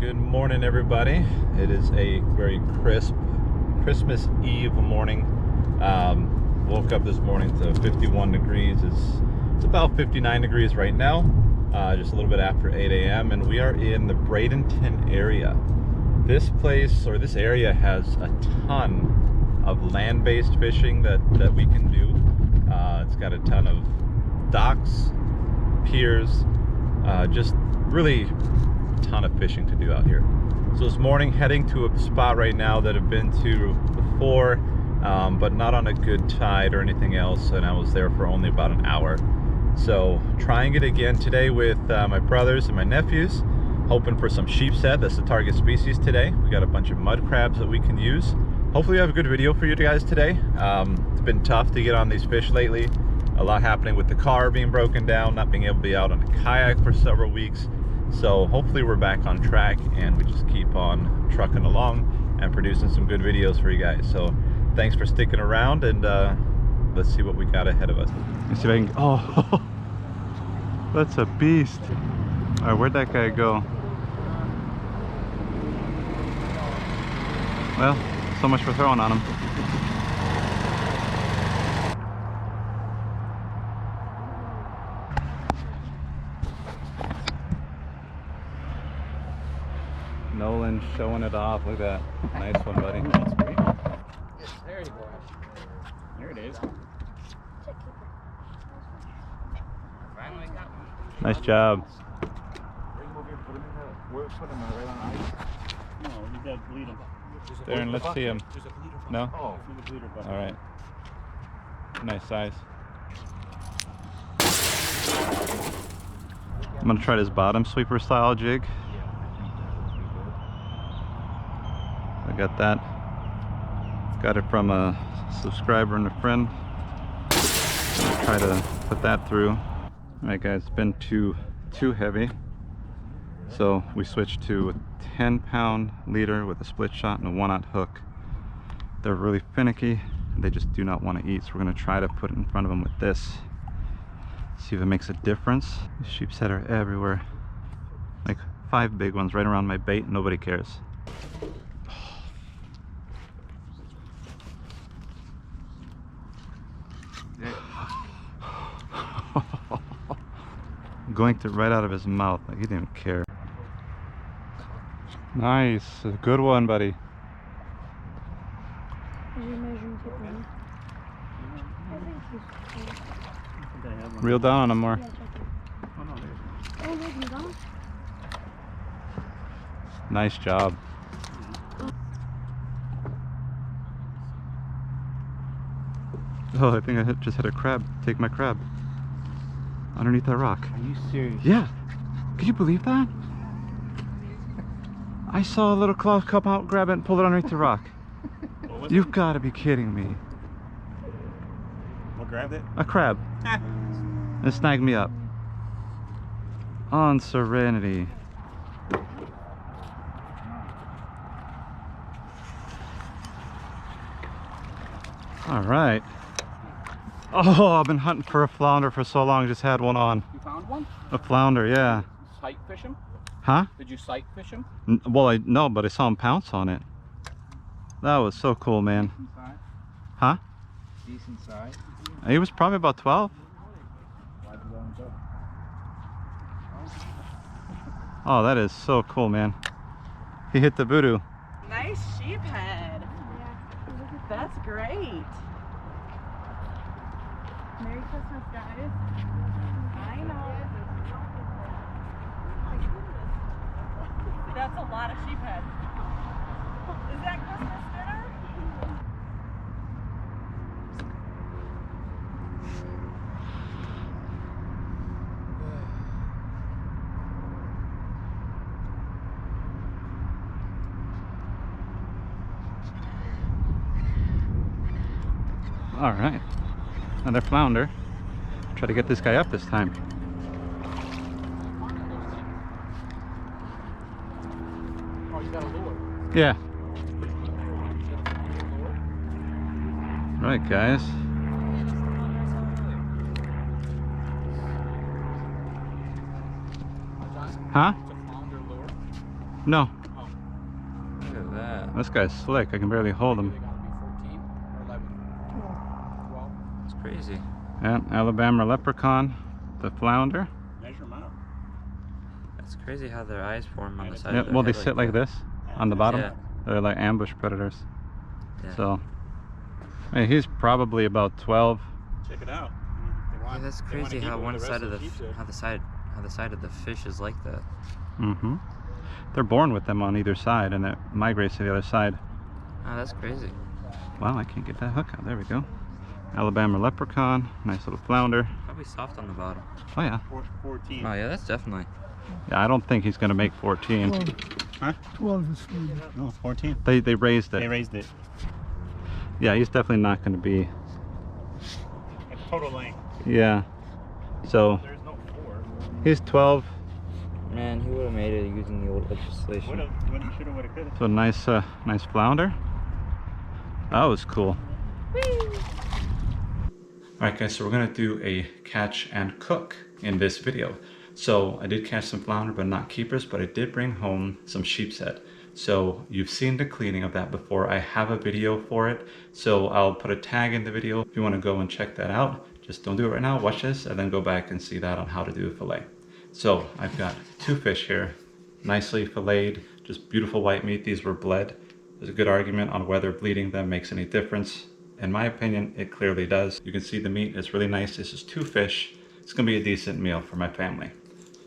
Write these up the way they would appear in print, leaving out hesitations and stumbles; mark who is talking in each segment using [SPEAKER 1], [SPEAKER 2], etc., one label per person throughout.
[SPEAKER 1] Good morning, everybody. It is a very crisp Christmas Eve morning. Woke up this morning to 51 degrees. It's about 59 degrees right now, just a little bit after 8 a.m. and we are in the Bradenton area. This place, or this area, has a ton of land-based fishing that we can do. It's got a ton of docks, piers, just really ton of fishing to do out here. So this morning, heading to a spot right now that I've been to before, but not on a good tide or anything else, and I was there for only about an hour. So trying it again today with my brothers and my nephews, hoping for some sheepshead. That's the target species today. We got a bunch of mud crabs that we can use. Hopefully I have a good video for you guys today. It's been tough to get on these fish lately. A lot happening with the car being broken down, not being able to be out on a kayak for several weeks. So hopefully we're back on track and we just keep on trucking along and producing some good videos for you guys. So thanks for sticking around, and let's see what we got ahead of us. Let's see if I can, oh, that's a beast. All right, where'd that guy go? Well, so much for throwing on him. Nolan showing it off. Look at that. Nice one, buddy.
[SPEAKER 2] That's great. There it is. There it is. Finally got one.
[SPEAKER 1] Nice job.
[SPEAKER 2] Bring him over here, put him in the, we'll put him right on ice.
[SPEAKER 3] No, you gotta bleed him.
[SPEAKER 1] Darren, let's see him.
[SPEAKER 2] There's a bleeder.
[SPEAKER 1] No?
[SPEAKER 2] Oh.
[SPEAKER 3] See the bleeder button.
[SPEAKER 1] All right. Nice size. I'm gonna try this bottom sweeper style jig. I got that. Got it from a subscriber and a friend. Try to put that through. All right, guys, it's been too heavy, so we switched to a 10-pound leader with a split shot and a 1/0 hook. They're really finicky and they just do not want to eat, so we're going to try to put it in front of them with this, see if it makes a difference. The sheepshead are everywhere, like 5 big ones right around my bait. Nobody cares. Goinked it right out of his mouth, like he didn't care. Nice, a good one, buddy. Reel down on him more. Nice job. Oh, I think I just hit a crab. Take my crab. Underneath that rock.
[SPEAKER 2] Are you serious?
[SPEAKER 1] Yeah. Can you believe that? I saw a little claw come out, grab it, and pull it underneath the rock. You've got to be kidding me.
[SPEAKER 3] What grabbed it?
[SPEAKER 1] A crab. It snagged me up. On Serenity. All right. Oh, I've been hunting for a flounder for so long. I just had one on.
[SPEAKER 2] You found one?
[SPEAKER 1] A flounder, yeah.
[SPEAKER 2] Sight fish him?
[SPEAKER 1] Huh?
[SPEAKER 2] Did you sight fish him?
[SPEAKER 1] Well, no, but I saw him pounce on it. That was so cool, man.
[SPEAKER 2] Decent size?
[SPEAKER 1] Huh?
[SPEAKER 2] Decent size?
[SPEAKER 1] He was probably about 12. Oh, that is so cool, man. He hit the voodoo.
[SPEAKER 4] Nice sheephead. That's great. Merry Christmas, guys. I know. That's a lot of sheephead. Is that Christmas dinner?
[SPEAKER 1] All right, another flounder. Try to get this guy up this time.
[SPEAKER 2] Oh, you got a lure?
[SPEAKER 1] Yeah. Right, guys. Huh?
[SPEAKER 2] It's a Flounder lure.
[SPEAKER 1] No.
[SPEAKER 2] Oh. Look at that.
[SPEAKER 1] This guy's slick. I can barely hold
[SPEAKER 2] They
[SPEAKER 1] him.
[SPEAKER 2] gotta be 14 or 11. 12. It's crazy.
[SPEAKER 1] Yeah, Alabama Leprechaun, the Flounder.
[SPEAKER 3] Measure them out.
[SPEAKER 2] It's crazy how their eyes form on the side
[SPEAKER 1] Yeah,
[SPEAKER 2] of their
[SPEAKER 1] well, they
[SPEAKER 2] head
[SPEAKER 1] sit like
[SPEAKER 2] that.
[SPEAKER 1] this on the bottom.
[SPEAKER 2] Yeah.
[SPEAKER 1] They're like ambush predators.
[SPEAKER 2] Yeah.
[SPEAKER 1] So, hey, he's probably about 12.
[SPEAKER 3] Check it out.
[SPEAKER 2] Yeah, that's crazy how one side of the how the side of the fish is like that.
[SPEAKER 1] Mm-hmm. They're born with them on either side, and it migrates to the other side.
[SPEAKER 2] Oh, that's crazy.
[SPEAKER 1] Wow, I can't get that hook out. There we go. Alabama Leprechaun, nice little flounder.
[SPEAKER 2] Probably soft on the bottom.
[SPEAKER 1] Oh yeah.
[SPEAKER 3] 14.
[SPEAKER 2] Oh yeah, that's definitely.
[SPEAKER 1] Yeah, I don't think he's gonna make 14.
[SPEAKER 3] Huh?
[SPEAKER 5] 12 is good.
[SPEAKER 3] No, 14.
[SPEAKER 1] They raised it.
[SPEAKER 3] They raised it.
[SPEAKER 1] Yeah, he's definitely not gonna be.
[SPEAKER 3] At total length.
[SPEAKER 1] Yeah. So
[SPEAKER 3] There's no 4.
[SPEAKER 1] he's 12.
[SPEAKER 2] Man, he would have made it using the old legislation.
[SPEAKER 3] Would have, should have, would have, could have.
[SPEAKER 1] So nice, nice flounder. That was cool. Alright guys, so we're gonna do a catch and cook in this video. So I did catch some flounder, but not keepers, but I did bring home some sheepshead. So you've seen the cleaning of that before. I have a video for it, so I'll put a tag in the video if you want to go and check that out. Just don't do it right now, watch this, and then go back and see that on how to do a fillet. So I've got 2 fish here, nicely filleted, just beautiful white meat. These were bled. There's a good argument on whether bleeding them makes any difference. In my opinion, it clearly does. You can see the meat is really nice. This is 2 fish. It's gonna be a decent meal for my family.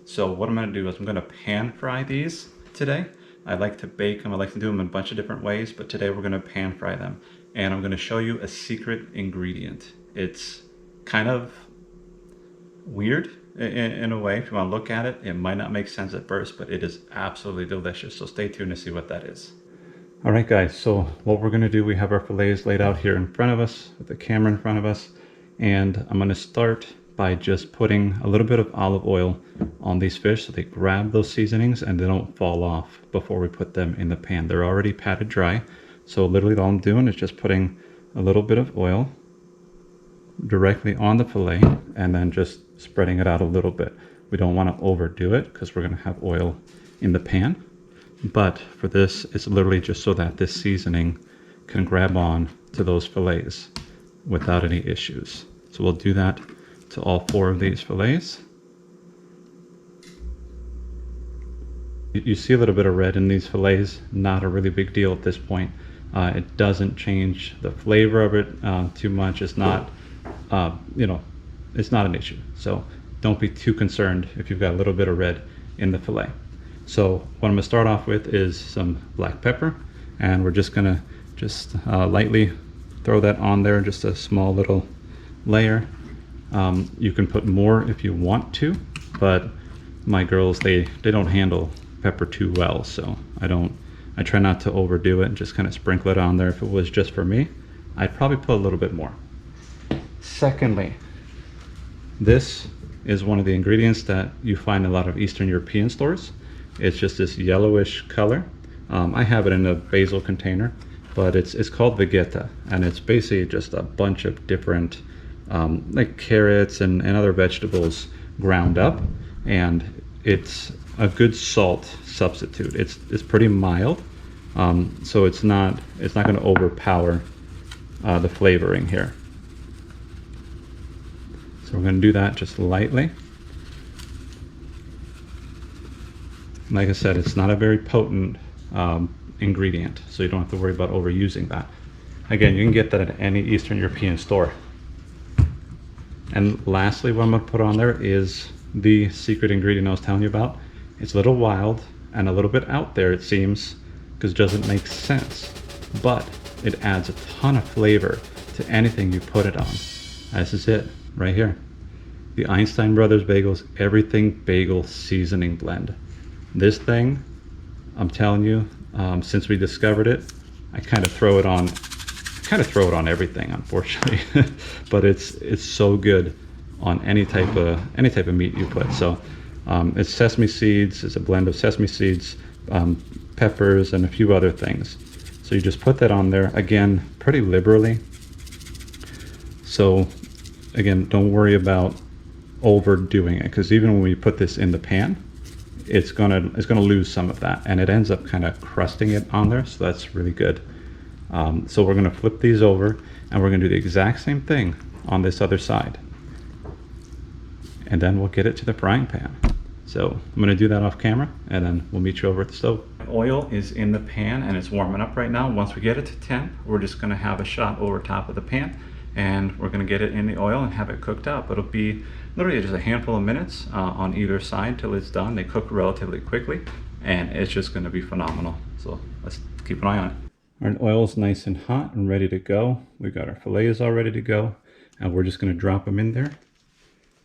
[SPEAKER 1] So what I'm gonna do is I'm gonna pan fry these today. I like to bake them. I like to do them in a bunch of different ways, but today we're gonna pan fry them. And I'm gonna show you a secret ingredient. It's kind of weird in a way. If you wanna look at it, it might not make sense at first, but it is absolutely delicious. So stay tuned to see what that is. All right guys, so what we're gonna do, we have our fillets laid out here in front of us with the camera in front of us. And I'm gonna start by just putting a little bit of olive oil on these fish so they grab those seasonings and they don't fall off before we put them in the pan. They're already patted dry. So literally all I'm doing is just putting a little bit of oil directly on the fillet and then just spreading it out a little bit. We don't want to overdo it because we're going to have oil in the pan. But for this, it's literally just so that this seasoning can grab on to those fillets without any issues. So we'll do that to all 4 of these fillets. You see a little bit of red in these fillets, not a really big deal at this point. It doesn't change the flavor of it too much. It's not, you know, it's not an issue. So don't be too concerned if you've got a little bit of red in the fillet. So what I'm gonna start off with is some black pepper, and we're just gonna lightly throw that on there, just a small little layer. You can put more if you want to, but my girls, they don't handle pepper too well, so I try not to overdo it and just kind of sprinkle it on there. If it was just for me, I'd probably put a little bit more. Secondly, this is one of the ingredients that you find in a lot of Eastern European stores. It's just this yellowish color. I have it in a basil container, but it's called vegeta, and it's basically just a bunch of different like carrots and other vegetables ground up, and it's a good salt substitute. It's pretty mild, so it's not going to overpower the flavoring here. So we're going to do that just lightly. Like I said, it's not a very potent ingredient, so you don't have to worry about overusing that. Again, you can get that at any Eastern European store. And lastly, what I'm going to put on there is the secret ingredient I was telling you about. It's a little wild and a little bit out there, it seems, because it doesn't make sense, but it adds a ton of flavor to anything you put it on. This is it right here. The Einstein Brothers Bagels Everything Bagel Seasoning Blend. This thing, I'm telling you, since we discovered it, I kind of throw it on everything, unfortunately. But it's so good on any type of meat you put. So it's sesame seeds. It's a blend of sesame seeds, peppers, and a few other things. So you just put that on there, again, pretty liberally. So again, don't worry about overdoing it, because even when we put this in the pan, it's gonna lose some of that, and it ends up kind of crusting it on there, so that's really good. So we're gonna flip these over, and we're gonna do the exact same thing on this other side, and then we'll get it to the frying pan. So I'm gonna do that off camera, and then we'll meet you over at the stove. Oil is in the pan and it's warming up right now. Once we get it to temp, we're just gonna have a shot over top of the pan, and we're gonna get it in the oil and have it cooked up. It'll be literally just a handful of minutes on either side till it's done. They cook relatively quickly, and it's just gonna be phenomenal. So let's keep an eye on it. Our oil's nice and hot and ready to go. We've got our fillets all ready to go, and we're just gonna drop them in there.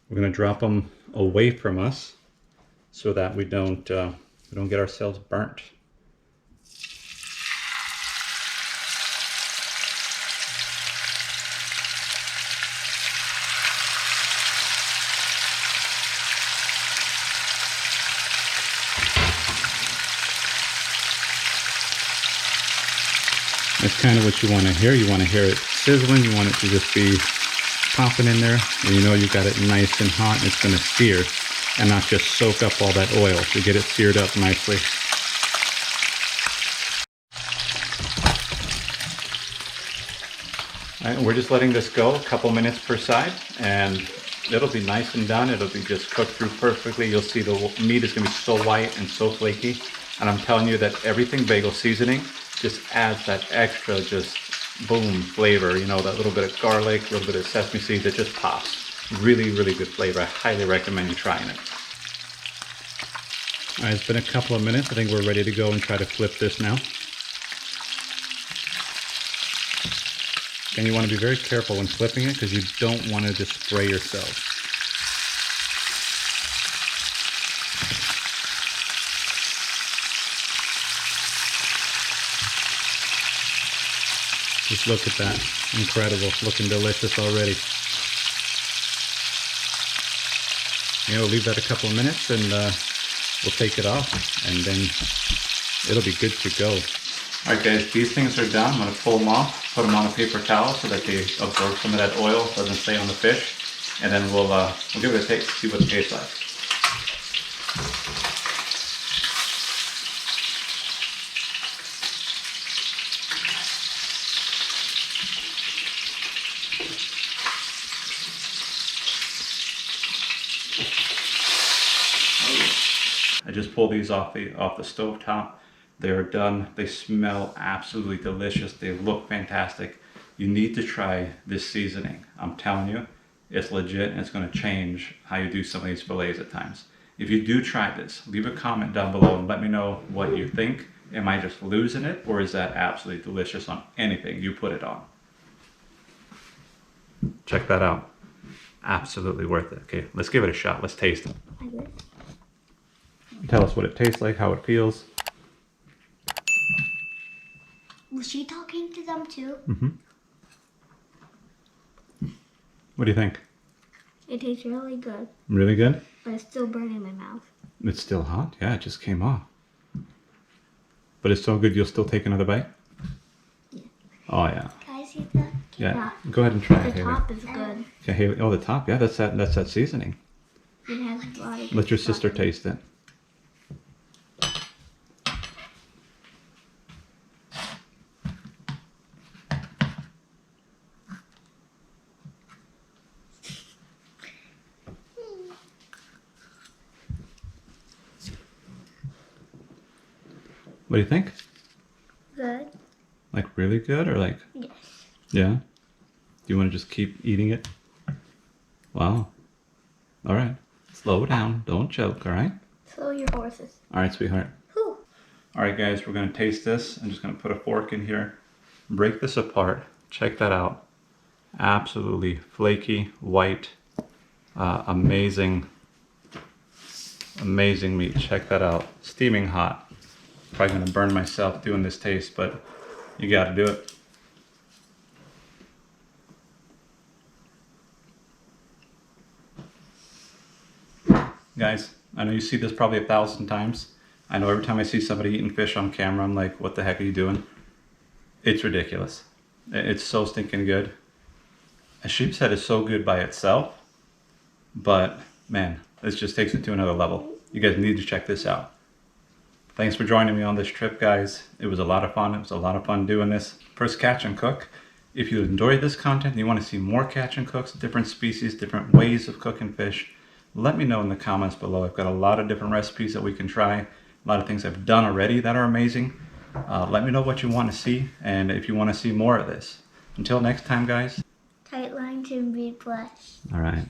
[SPEAKER 1] We're gonna drop them away from us so that we don't get ourselves burnt. That's kind of what you want to hear. You want to hear it sizzling. You want it to just be popping in there, and you know you got it nice and hot, and it's going to sear and not just soak up all that oil. So get it seared up nicely. All right, we're just letting this go a couple minutes per side, and it'll be nice and done. It'll be just cooked through perfectly. You'll see the meat is going to be so white and so flaky, and I'm telling you that everything bagel seasoning just adds that extra just boom flavor. You know, that little bit of garlic, a little bit of sesame seeds, it just pops. Really, really good flavor. I highly recommend you trying it. All right, it's been a couple of minutes. I think we're ready to go and try to flip this now. And you want to be very careful when flipping it, because you don't want to just spray yourself. Just look at that. Incredible. Looking delicious already. You know, leave that a couple of minutes, and we'll take it off, and then it'll be good to go. All right, guys, these things are done. I'm going to pull them off, put them on a paper towel so that they absorb some of that oil, doesn't stay on the fish, and then we'll give it a taste, see what it tastes like. I just pulled these off the stove top. They are done. They smell absolutely delicious. They look fantastic. You need to try this seasoning. I'm telling you, it's legit, and it's going to change how you do some of these fillets at times. If you do try this, leave a comment down below and let me know what you think. Am I just losing it, or is that absolutely delicious on anything you put it on? Check that out. Absolutely worth it. Okay, let's give it a shot. Let's taste it. Tell us what it tastes like, how it feels.
[SPEAKER 5] Was she talking to them too?
[SPEAKER 1] Mm-hmm. What do you think?
[SPEAKER 5] It tastes really good.
[SPEAKER 1] Really good?
[SPEAKER 5] But it's still burning my mouth.
[SPEAKER 1] It's still hot? Yeah, it just came off. But it's so good you'll still take another bite?
[SPEAKER 5] Yeah.
[SPEAKER 1] Oh yeah.
[SPEAKER 5] Can I see the
[SPEAKER 1] Yeah. Go ahead and try it,
[SPEAKER 5] The
[SPEAKER 1] Haley.
[SPEAKER 5] top is good.
[SPEAKER 1] Okay, Haley. Oh, the top. Yeah, that's that seasoning.
[SPEAKER 5] It has a lot of
[SPEAKER 1] Let your
[SPEAKER 5] good
[SPEAKER 1] sister
[SPEAKER 5] stuff in it.
[SPEAKER 1] taste it. What do you think?
[SPEAKER 5] Good.
[SPEAKER 1] Like really good, or like?
[SPEAKER 5] Yes.
[SPEAKER 1] Yeah? Do you want to just keep eating it? Wow. All right. Slow down. Don't choke, all right?
[SPEAKER 5] Slow your horses.
[SPEAKER 1] All right, sweetheart.
[SPEAKER 5] Whew.
[SPEAKER 1] All right, guys, we're going to taste this. I'm just going to put a fork in here. Break this apart. Check that out. Absolutely flaky, white, amazing meat. Check that out. Steaming hot. Probably going to burn myself doing this taste, but you got to do it. Guys, I know you see this probably 1,000 times. I know every time I see somebody eating fish on camera, I'm like, what the heck are you doing? It's ridiculous. It's so stinking good. A sheep's head is so good by itself, but man, this just takes it to another level. You guys need to check this out. Thanks for joining me on this trip, guys. It was a lot of fun. It was a lot of fun doing this first catch and cook. If you enjoyed this content and you want to see more catch and cooks, different species, different ways of cooking fish, let me know in the comments below. I've got a lot of different recipes that we can try, a lot of things I've done already that are amazing. Let me know what you want to see and if you want to see more of this. Until next time, guys.
[SPEAKER 5] Tight lines and be blessed.
[SPEAKER 1] All right.